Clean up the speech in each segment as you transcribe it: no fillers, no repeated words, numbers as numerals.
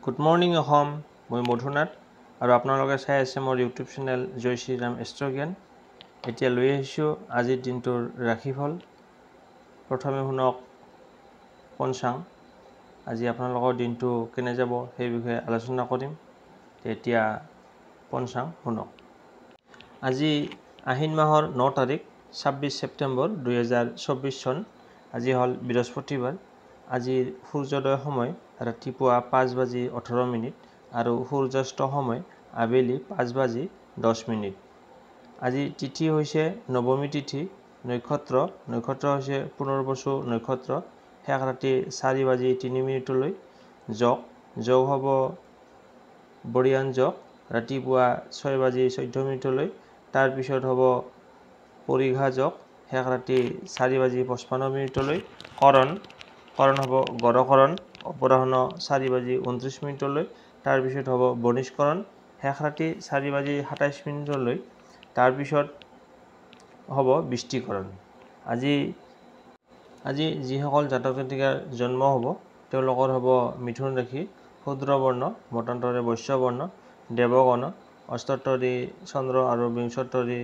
Good morning Assam, মই মধুনাথ আৰু আপোনালোকে চাই আছে মোৰ ইউটিউব চেনেল জয় শ্ৰীৰাম এষ্ট্ৰজ্ঞান। এতিয়া লৈ আহিছোঁ আজিৰ দিনটোৰ ৰাশিফল। প্ৰথমে শুনক পঞ্চাং। আজি আপোনালোকৰ দিনটো কেনে যাব সেই বিষয়ে আলোচনা কৰিম। এতিয়া পঞ্চাং শুনক। আজি আহিন মাহৰ 9 তাৰিখ 26 ছেপ্টেম্বৰ 2024 চন। আজি হ'ল বৃহস্পতিবাৰ। আজিৰ সূৰ্যোদয় সময় ৰাতিপুৱা 5:18 আৰু সূৰ্যাস্ত সময় আবেলি 5:10। আজি তিথি হৈছে নৱমী তিথি। নক্ষত্ৰ হৈছে পুনৰ্বসু নক্ষত্ৰ। শেষ ৰাতি 4:03 যোগ হ'ব বৰিয়ান যোগ ৰাতিপুৱা 6:14। তাৰপিছত হ'ব পৰিঘা যোগ শেষ ৰাতি 4:55। কৰণ হ'ব গড়কৰণ অপৰাহ্ন 4:29। তাৰপিছত হ'ব বনিষ্কৰণ শেষ ৰাতি 4:27। তাৰপিছত হ'ব বৃষ্টিকৰণ। আজি যিসকল জাতক জাতিকাৰ জন্ম হ'ব তেওঁলোকৰ হ'ব মিথুন ৰাশি, শূদ্ৰ বৰ্ণ, মতান্তৰে বৈশ্য বৰ্ণ, দেৱগণ, অষ্টোত্তৰী চন্দ্ৰ আৰু বিংশোত্তৰী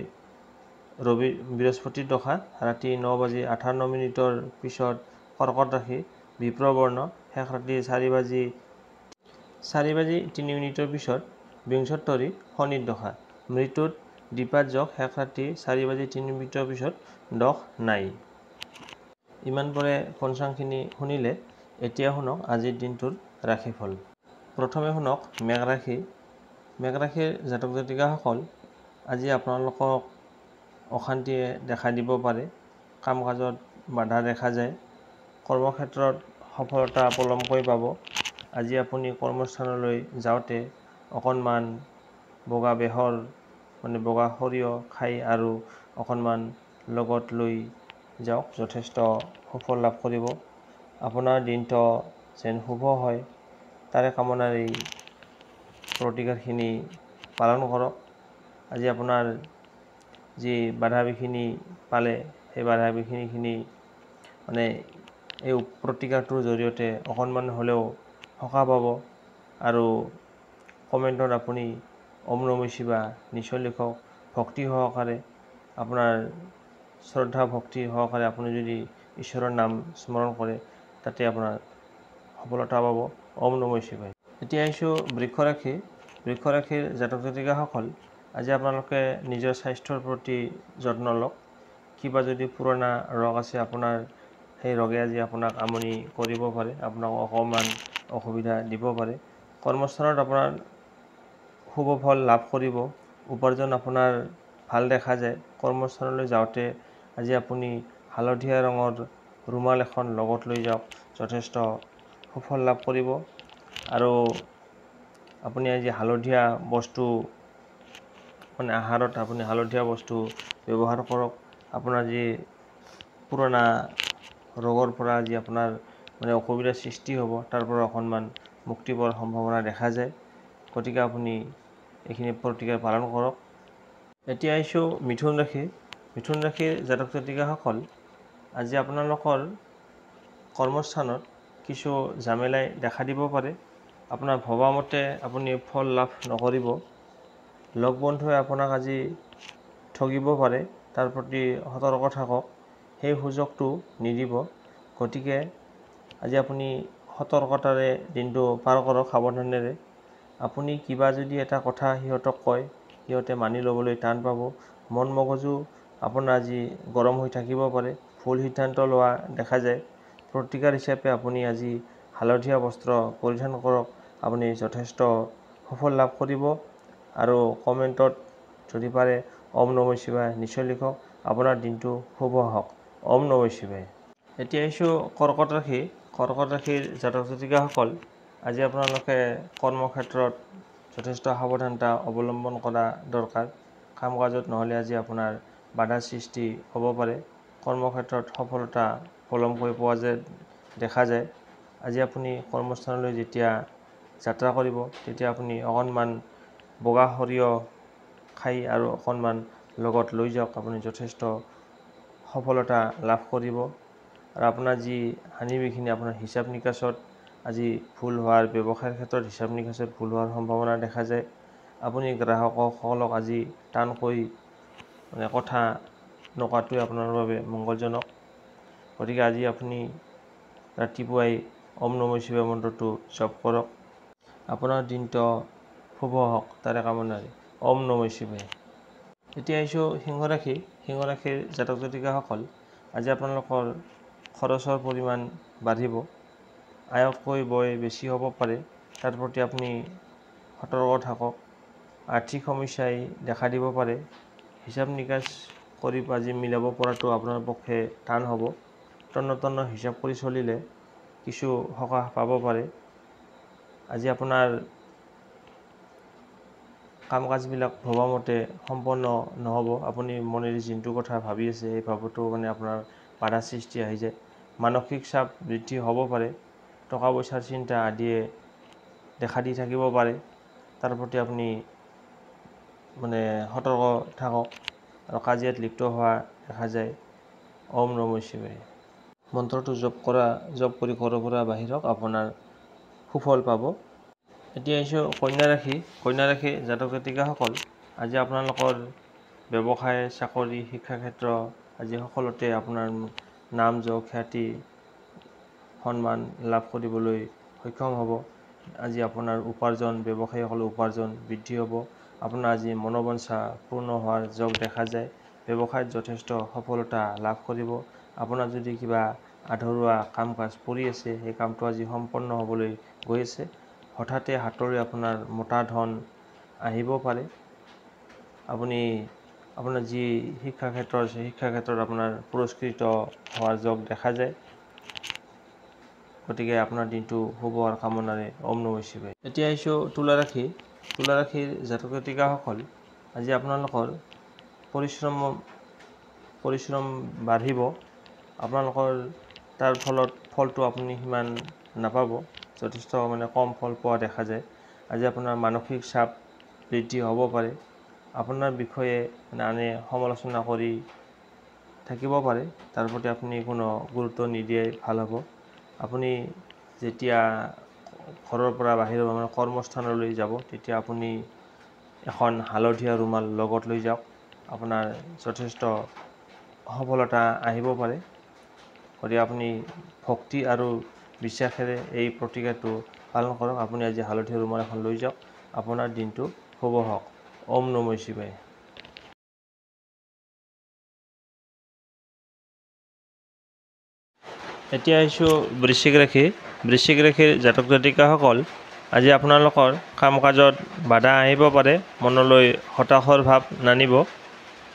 ৰবি বৃহস্পতিৰ দশা। ৰাতি 9:58 পিছত কৰ্কট ৰাশি, বিপ্ৰবৰ্ণ শেষ ৰাতি 4:03 পিছত বিংশোত্তৰী শনিৰ দশা। মৃত্যুত দ্বিপাদ যোগ শেষ ৰাতি 4:03 পিছত দশ নাই। ইমান পৰে পঞ্চাংখিনি শুনিলে। এতিয়া শুনক আজিৰ দিনটোৰ ৰাশিফল। প্ৰথমে শুনক মেঘ ৰাশি। মেঘ ৰাশিৰ জাতক জাতিকাসকল, আজি আপোনালোকক অশান্তিয়ে দেখা দিব পাৰে। কাম কাজত বাধা দেখা যায়। কৰ্মক্ষেত্ৰত সফলতা পলমকৈ পাব। আজি আপুনি কৰ্মস্থানলৈ যাওঁতে অকণমান বগা বেহৰ বগা সৰিয়হ খাই আৰু অকণমান লগত লৈ যাওক, যথেষ্ট সুফল লাভ কৰিব। আপোনাৰ দিনটো যেন শুভ হয় তাৰে কামনাৰে প্ৰতিকাৰখিনি পালন কৰক। আজি আপোনাৰ যি বাধা বিঘিনি পালে সেই বাধা বিঘিনিখিনি এই প্ৰতিকাৰটোৰ জৰিয়তে অকণমান হ'লেও সকাহ পাব। আৰু কমেণ্টত আপুনি ওম নমঃ শিৱায় নিশ্চয় লিখক। ভক্তি সহকাৰে আপোনাৰ শ্ৰদ্ধা ভক্তি সহকাৰে আপুনি যদি ঈশ্বৰৰ নাম স্মৰণ কৰে তাতে আপোনাৰ সফলতা পাব। ওম নমঃ শিৱায়। এতিয়া আহিছোঁ বৃক্ষ ৰাশি। বৃক্ষ ৰাশিৰ জাতক জাতিকাসকল, আজি আপোনালোকে নিজৰ স্বাস্থ্যৰ প্ৰতি যত্ন লওক। কিবা যদি পুৰণা ৰোগ আছে আপোনাৰ সেই ৰোগে আজি আপোনাক আমনি কৰিব পাৰে, আপোনাক অকণমান অসুবিধা দিব পাৰে। কৰ্মস্থানত আপোনাৰ শুভ ফল লাভ কৰিব। উপাৰ্জন আপোনাৰ ভাল দেখা যায়। কৰ্মস্থানলৈ যাওঁতে আজি আপুনি হালধীয়া ৰঙৰ ৰুমাল এখন লগত লৈ যাওক, যথেষ্ট সুফল লাভ কৰিব। আৰু আপুনি আজি হালধীয়া বস্তু আহাৰত আপুনি হালধীয়া বস্তু ব্যৱহাৰ কৰক। আপোনাৰ যি পুৰণা ৰোগৰ পৰা আজি আপোনাৰ অসুবিধাৰ সৃষ্টি হ'ব তাৰ পৰা অকণমান মুক্তি পোৱাৰ সম্ভাৱনা দেখা যায়। গতিকে আপুনি এইখিনি প্ৰতিকাৰ পালন কৰক। এতিয়া আহিছোঁ মিথুন ৰাশি। মিথুন ৰাশিৰ জাতক জাতিকাসকল, আজি আপোনালোকৰ কৰ্মস্থানত কিছু ঝামেলাই দেখা দিব পাৰে। আপোনাৰ ভবামতে আপুনি ফল লাভ নকৰিব। লগ বন্ধুৱে আপোনাক আজি ঠগিব পাৰে, তাৰ প্ৰতি সতৰ্ক থাকক। সেই সুযোগটো নিদিব। গতিকে আজি আপুনি সতৰ্কতাৰে দিনটো পাৰ কৰক, সাৱধানেৰে। আপুনি কিবা যদি এটা কথা সিহঁতক কয় সিহঁতে মানি ল'বলৈ টান পাব। মন মগজু আপোনাৰ আজি গৰম হৈ থাকিব পাৰে। ভুল সিদ্ধান্ত লোৱা দেখা যায়। প্ৰতিকাৰ হিচাপে আপুনি আজি হালধীয়া বস্ত্ৰ পৰিধান কৰক। আপুনি যথেষ্ট সুফল লাভ কৰিব। আৰু কমেণ্টত যদি পাৰে ওম নমঃ শিৱায় নিশ্চয় লিখক। আপোনাৰ দিনটো শুভ হওক। ওম নমঃ শিৱায়। এতিয়া আহিছোঁ কৰ্কট ৰাশি। কৰ্কট ৰাশিৰ জাতক জাতিকাসকল, আজি আপোনালোকে কৰ্মক্ষেত্ৰত যথেষ্ট সাৱধানতা অৱলম্বন কৰা দৰকাৰ। কাম কাজত নহ'লে আজি আপোনাৰ বাধাৰ সৃষ্টি হ'ব পাৰে। কৰ্মক্ষেত্ৰত সফলতা পলমকৈ পোৱা দেখা যায়। আজি আপুনি কৰ্মস্থানলৈ যেতিয়া যাত্ৰা কৰিব তেতিয়া আপুনি অকণমান বগা সৰিয়হ খাই আৰু অকণমান লগত লৈ যাওক, আপুনি যথেষ্ট সফলতা লাভ কৰিব। আৰু আপোনাৰ যি হানি বিঘিনি আপোনাৰ হিচাপ নিকাচত আজি ভুল হোৱাৰ ব্যৱসায়ৰ ক্ষেত্ৰত হিচাপ নিকাচত ভুল হোৱাৰ সম্ভাৱনা দেখা যায়। আপুনি গ্ৰাহকসকলক আজি টানকৈ কথা নকোৱাটোৱে আপোনাৰ বাবে মংগলজনক। গতিকে আজি আপুনি ৰাতিপুৱাই ওম নমঃ শিৱায় মন্ত্ৰটো জপ কৰক। আপোনাৰ দিনটো শুভ হওক তাৰে কামনাৰে ওম নমঃ শিৱায়। এতিয়া আহিছোঁ সিংহ ৰাশি। সিংহ ৰাশিৰ জাতক জাতিকাসকল, আজি আপোনালোকৰ খৰচৰ পৰিমাণ বাঢ়িব, আয়তকৈ ব্যয় বেছি হ'ব পাৰে। তাৰ প্ৰতি আপুনি সতৰ্ক থাকক। আৰ্থিক সমস্যাই দেখা দিব পাৰে। হিচাপ নিকাচ কৰি আজি মিলাব পৰাটো আপোনাৰ পক্ষে টান হ'ব। তন্ন হিচাপ কৰি চলিলে কিছু সকাহ পাব পাৰে। আজি আপোনাৰ কাম কাজবিলাক ভবামতে সম্পন্ন নহ'ব। আপুনি মনেৰে যোনটো কথা ভাবি আছে সেই ভাৱটো আপোনাৰ বাধা সৃষ্টি আহি যায়। মানসিক চাপ বৃদ্ধি হ'ব পাৰে। টকা পইচাৰ চিন্তা আদিয়ে দেখা দি থাকিব পাৰে। তাৰ প্ৰতি আপুনি সতৰ্ক থাকক আৰু কাজিয়াত লিপ্ত হোৱা দেখা যায়। ওম নমঃ শিৱায় মন্ত্ৰটো জপ কৰি ঘৰৰ পৰা বাহিৰক, আপোনাৰ সুফল পাব। এতিয়া আহিছোঁ কন্যা ৰাশি। কন্যা ৰাশি জাতক জাতিকাসকল, আজি আপোনালোকৰ ব্যৱসায়, চাকৰি, শিক্ষাক্ষেত্ৰ আজি সকলোতে আপোনাৰ নাম যশ খ্যাতি সন্মান লাভ কৰিবলৈ সক্ষম হ'ব। আজি আপোনাৰ উপাৰ্জন, ব্যৱসায়ীসকলৰ উপাৰ্জন বৃদ্ধি হ'ব। আপোনাৰ আজি মনোবাঞ্ছা পূৰ্ণ হোৱাৰ যোগ দেখা যায়। ব্যৱসায়ত যথেষ্ট সফলতা লাভ কৰিব। আপোনাৰ যদি কিবা আধৰুৱা কাম কাজ পৰি আছে, সেই কামটো আজি সম্পন্ন হ'বলৈ গৈ আছে। হঠাতে হাতৰে আপোনাৰ মোটা ধন আহিব পাৰে। আপুনি আপোনাৰ যি শিক্ষাক্ষেত্ৰ আছে, শিক্ষাক্ষেত্ৰত আপোনাৰ পুৰস্কৃত হোৱাৰ যোগ দেখা যায়। গতিকে আপোনাৰ দিনটো শুভ হোৱাৰ কামনাৰে ওম নমঃ শিৱায়। এতিয়া আহিছোঁ তুলা ৰাশি। তুলা ৰাশিৰ জাতক জাতিকাসকল, আজি আপোনালোকৰ পৰিশ্ৰম বাঢ়িব। আপোনালোকৰ তাৰ ফলটো আপুনি সিমান নাপাব। যথেষ্ট কম ফল পোৱা দেখা যায়। আজি আপোনাৰ মানসিক চাপ বৃদ্ধি হ'ব পাৰে। আপোনাৰ বিষয়ে আনে সমালোচনা কৰি থাকিব পাৰে। তাৰ প্ৰতি আপুনি কোনো গুৰুত্ব নিদিয়াই ভাল হ'ব। আপুনি যেতিয়া ঘৰৰ পৰা বাহিৰৰ কৰ্মস্থানলৈ যাব, তেতিয়া আপুনি এখন হালধীয়া ৰুমাল লগত লৈ যাওক। আপোনাৰ যথেষ্ট সফলতা আহিব পাৰে। গতিকে আপুনি ভক্তি আৰু বিশ্বাসেৰে এই প্ৰতিক্ৰিয়াটো পালন কৰক। আপুনি আজি হালধীয়া ৰুমাল এখন লৈ যাওক। আপোনাৰ দিনটো শুভ হওক। ওম নমঃ শিৱায়। এতিয়া আহিছোঁ বৃশ্চিক ৰাশি। বৃশ্চিক ৰাশিৰ জাতক জাতিকাসকল, আজি আপোনালোকৰ কাম কাজত বাধা আহিব পাৰে। মনলৈ হতাশৰ ভাৱ নানিব।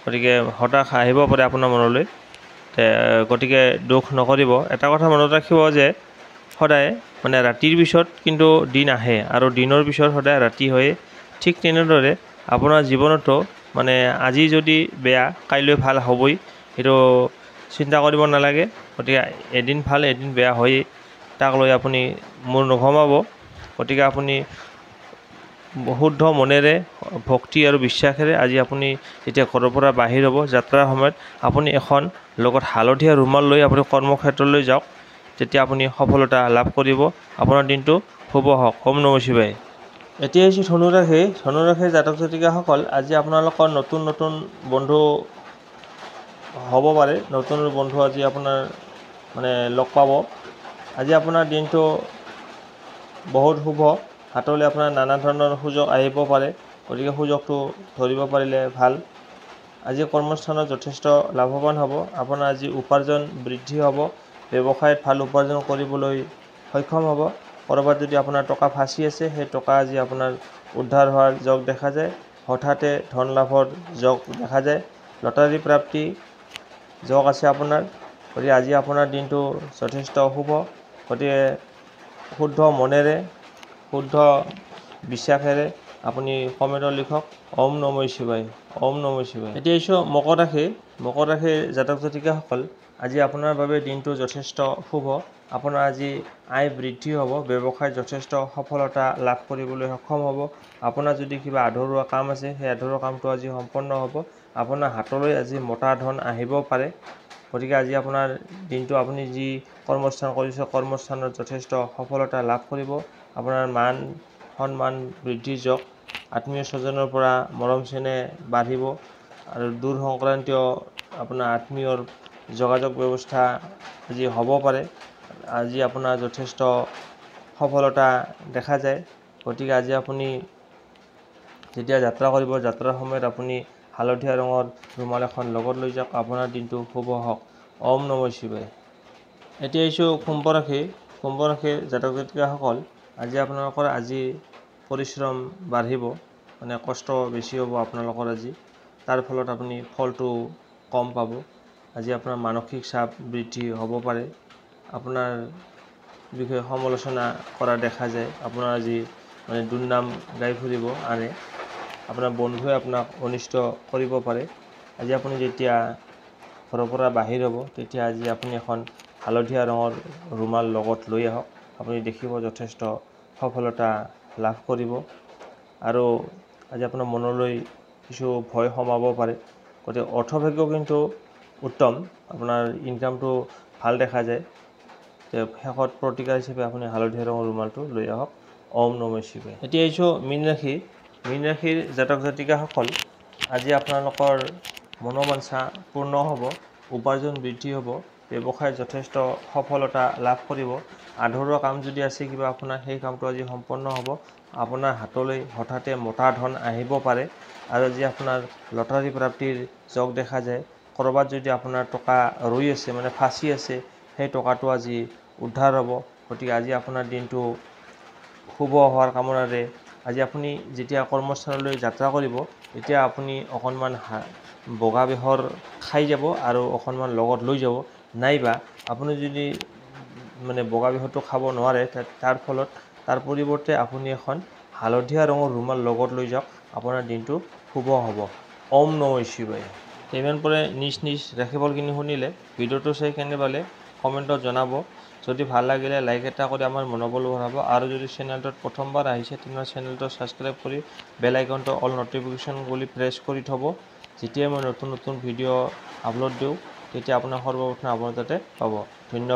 গতিকে হতাশ আহিব পাৰে আপোনাৰ মনলৈ। গতিকে দুখ নকৰিব। এটা কথা মনত ৰাখিব যে সদায় ৰাতিৰ পিছত কিন্তু দিন আহে আৰু দিনৰ পিছত সদায় ৰাতি হয়। ঠিক তেনেদৰে আপোনাৰ জীৱনতো আজি যদি বেয়া, কাইলৈ ভাল হ'বই, সেইটো চিন্তা কৰিব নালাগে। গতিকে এদিন ভাল এদিন বেয়া হয়েই, তাক লৈ আপুনি মূৰ নঘমাব। গতিকে আপুনি শুদ্ধ মনেৰে, ভক্তি আৰু বিশ্বাসেৰে আজি আপুনি যেতিয়া ঘৰৰ পৰা বাহিৰ হ'ব, যাত্ৰাৰ সময়ত আপুনি এখন লগত হালধীয়া ৰুমাল লৈ আপুনি কৰ্মক্ষেত্ৰলৈ যাওক। তেতিয়া আপুনি সফলতা লাভ কৰিব। আপোনাৰ দিনটো শুভ হওক। ওম নমঃ শিৱায়। এতিয়া আহিছোঁ ধনু ৰাশি। ধনু ৰাশিৰ জাতক জাতিকাসকল, আজি আপোনালোকৰ নতুন বন্ধু হ'ব পাৰে। নতুন বন্ধু আজি আপোনাৰ লগ পাব। আজি আপোনাৰ দিনটো বহুত শুভ। হাতলৈ আপোনাৰ নানা ধৰণৰ সুযোগ আহিব পাৰে। গতিকে সুযোগটো ধৰিব পাৰিলে ভাল। আজি কৰ্মস্থানত যথেষ্ট লাভৱান হ'ব। আপোনাৰ আজি উপাৰ্জন বৃদ্ধি হ'ব। ব্যৱসায়ত ভাল উপাৰ্জন কৰিবলৈ সক্ষম হ'ব। ক'ৰবাত যদি আপোনাৰ টকা ফাঁচি আছে, সেই টকা আজি আপোনাৰ উদ্ধাৰ হোৱাৰ যোগ দেখা যায়। হঠাতে ধন লাভৰ যোগ দেখা যায়। লটাৰী প্ৰাপ্তি যোগ আছে আপোনাৰ। গতিকে আজি আপোনাৰ দিনটো যথেষ্ট শুভ। গতিকে শুদ্ধ মনেৰে, শুদ্ধ বিশ্বাসেৰে আপুনি কমেণ্টত লিখক ওম নমঃ শিৱায়। ওম নমঃ শিৱায়। এতিয়া আহিছোঁ মকৰ ৰাশি। মকৰ ৰাশিৰ জাতক জাতিকাসকল, আজি আপোনাৰ বাবে দিনটো যথেষ্ট শুভ। আপোনাৰ আজি আয় বৃদ্ধি হ'ব। ব্যৱসায়ত যথেষ্ট সফলতা লাভ কৰিবলৈ সক্ষম হ'ব। আপোনাৰ যদি কিবা আধৰুৱা কাম আছে, সেই আধৰুৱা কামটো আজি সম্পন্ন হ'ব। আপোনাৰ হাতলৈ আজি মোটা ধন আহিব পাৰে। গতিকে আজি আপোনাৰ দিনটো আপুনি যি কৰ্মস্থান কৰিছে কৰ্মস্থানত যথেষ্ট সফলতা লাভ কৰিব। আপোনাৰ মান সন্মান বৃদ্ধি যাওক, আত্মীয় স্বজনৰ পৰা মৰম চেনেহ বাঢ়িব আৰু দূৰ সংক্ৰান্তীয় আপোনাৰ আত্মীয়ৰ যোগাযোগ ব্যৱস্থা আজি হ'ব পাৰে। আজি আপোনাৰ যথেষ্ট সফলতা দেখা যায়। গতিকে আজি আপুনি যেতিয়া যাত্ৰা কৰিব, যাত্ৰাৰ সময়ত আপুনি হালধীয়া ৰঙৰ ৰুমাল এখন লগত লৈ যাওক। আপোনাৰ দিনটো শুভ হওক। ওম নমঃ শিৱায়। এতিয়া আহিছোঁ কুম্ভ ৰাশি। কুম্ভ ৰাশিৰ জাতক জাতিকাসকল, আজি আপোনালোকৰ পৰিশ্ৰম বাঢ়িব, মানে কষ্ট বেছি হ'ব আপোনালোকৰ আজি। তাৰ ফলত আপুনি ফলটো কম পাব। আজি আপোনাৰ মানসিক চাপ বৃদ্ধি হ'ব পাৰে। আপোনাৰ বিষয়ে সমালোচনা কৰা দেখা যায়। আপোনাৰ আজি মানে দুৰ্নাম গাই ফুৰিব আনে। আপোনাৰ বন্ধুৱে আপোনাক অনিষ্ট কৰিব পাৰে। আজি আপুনি যেতিয়া ঘৰৰ পৰা বাহিৰ হ'ব, তেতিয়া আজি আপুনি এখন হালধীয়া ৰঙৰ ৰুমাল লগত লৈ আহক। আপুনি দেখিব যথেষ্ট সফলতা লাভ কৰিব। আৰু আজি আপোনাৰ মনলৈ কিছু ভয় সোমাব পাৰে। গতিকে অৰ্থভাগ্য কিন্তু উত্তম, আপোনাৰ ইনকামটো ভাল দেখা যায়। শেষত প্ৰতিকাৰ হিচাপে আপুনি হালধীয়া ৰঙৰ ৰুমালটো লৈ আহক। ওম নমঃ শিৱায়। এতিয়া আহিছোঁ মীন ৰাশি। মীন ৰাশিৰ জাতক জাতিকাসকল, আজি আপোনালোকৰ মনোবাঞ্ছা পূৰ্ণ হ'ব, উপাৰ্জন বৃদ্ধি হ'ব, ব্যৱসায়ত যথেষ্ট সফলতা লাভ কৰিব। আধৰুৱা কাম যদি আছে কিবা আপোনাৰ, সেই কামটো আজি সম্পন্ন হ'ব। আপোনাৰ হাতলৈ হঠাতে মতা ধন আহিব পাৰে। আৰু আজি আপোনাৰ লটাৰী প্ৰাপ্তিৰ যোগ দেখা যায়। ক'ৰবাত যদি আপোনাৰ টকা ৰৈ আছে, মানে ফাঁচি আছে, সেই টকাটো আজি উদ্ধাৰ হ'ব। গতিকে আজি আপোনাৰ দিনটো শুভ হোৱাৰ কামনাৰে আজি আপুনি যেতিয়া কৰ্মস্থানলৈ যাত্ৰা কৰিব, তেতিয়া আপুনি অকণমান বগা বেহৰ খাই যাব আৰু অকণমান লগত লৈ যাব। নাইবা আপুনি যদি মানে বগা বেহৰটো খাব নোৱাৰে, তাৰ পৰিৱৰ্তে আপুনি এখন হালধীয়া ৰঙৰ ৰুমাল লগত লৈ যাওক। আপোনাৰ দিনটো শুভ হ'ব। ওম নমঃ শিৱায়। ইমান পৰে নিজ ৰাশিফলখিনি শুনিলে। ভিডিঅ'টো চাই কেনে পালে কমেণ্টত জনাব। যদি ভাল লাগিলে লাইক এটা কৰি আমাৰ মনোবল বঢ়াব। আৰু যদি চেনেলটোত প্ৰথমবাৰ আহিছে, তেনেহ'লে চেনেলটো ছাবস্ক্ৰাইব কৰি বেল আইকনটো অল ন'টিফিকেশ্যন বুলি প্ৰেছ কৰি থ'ব। যেতিয়াই মই নতুন ভিডিঅ' আপলোড দিওঁ, তেতিয়া আপোনাৰ সৰ্বপ্ৰথমে আপোনাৰ তাতে পাব। ধন্যবাদ।